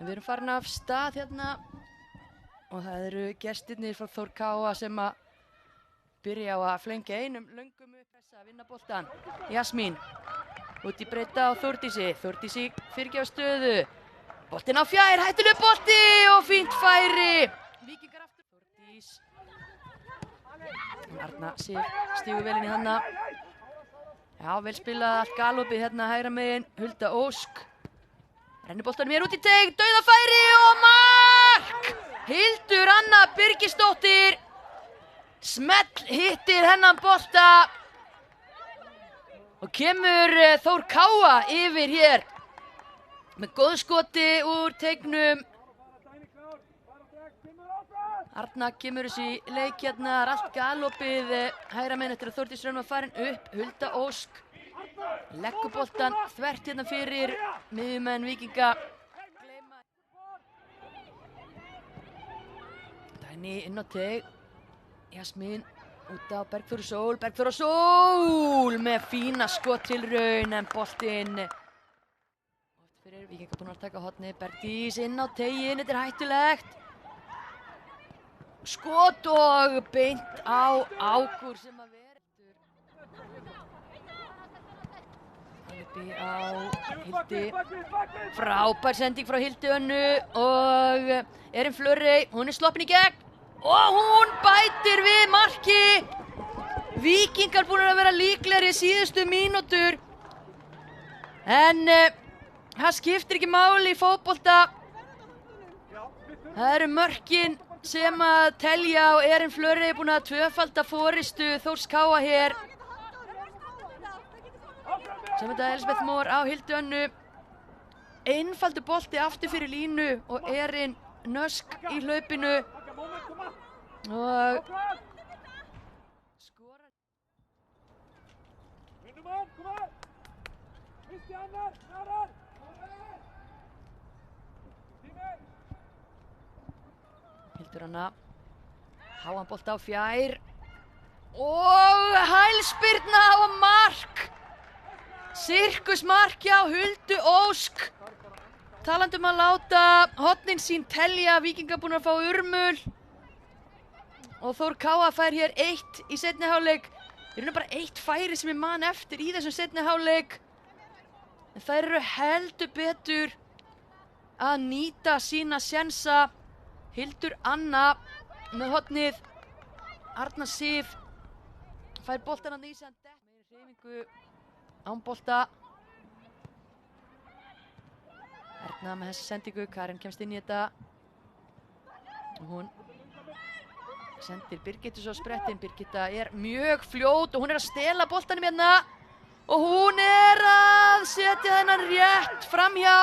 Við erum farin af stað hérna og það eru gestirnir frá Þór Káa sem að byrja á að flengja einum löngum upp þess að vinna boltan. Jasmín út í breyta á Þórdísi. Þórdísi fyrirgefur stöðu. Boltinn á fjær, hættulegur bolti og fínt færi. Víkingar aftur. Þórdís. Arna Sif stígur vel inn í hana. Já, vel spilað allt galopið hérna hægra megin. Hulda Ósk. Rennir boltanum hér út í teig, dauðafæri og mark! Hildur Anna Birgisdóttir smell hittir hennan bolta og kemur Þór Káa yfir hér með góðskoti úr teignum. Arna kemur þessi leik hérna, allt galopið hægra megin eftir að Þórdís Rönn var farin upp. Hulda Ósk leggur boltan þvert hérna fyrir miðjumenn Víkinga. Dagný inn á teig. Jasmín út á Bergþóru Sól. Bergþóra Sól með fína skottilraun en boltinn oft fyrir Víkinga búin að taka hornið. Bergdís inn á tegin, þetta er hættulegt. Skot og beint á Águr sem að vera. Uppi á Hildi. Frábær sending frá Hildi Önnu og Erin Flörey, hún er sloppin í gegn og hún bætir við marki. Víkingar búin að vera líklegri síðustu mínútur en það skiptir ekki máli í fótbolta. Það eru mörkin sem að telja og Erin Flörey er búin að tvöfalda forystu Þórs Káa hér. Sem þetta Elisabeth Mór á Hildu Önnu. Einfaldur bolti aftur fyrir línu og Erin nösk í hlaupinu og skorar. Hildur Anna háan bolta á fjær og hælspyrna og mark. Sirkusmark hjá Huldu Ósk. Talandi um að láta hornin sín telja. Víkingar búin að fá urmul og Þór Káa fær hér 1 í seinni hálfleik. Það er bara 1 færi sem ég man eftir í þessum seinni hálfleik. En þær eru heldur betur að nýta sína sjensa. Hildur Anna með hornið. Arna Sif fær boltan að nýsa. Meiri hreyfingu án bolta. Erna með þessi sendingu, Karin kemst inn í þetta og hún sendir Birgittu svo sprettinn. Birgitta er mjög fljót og hún er að stela boltanum hérna og hún er að setja þennan rétt framhjá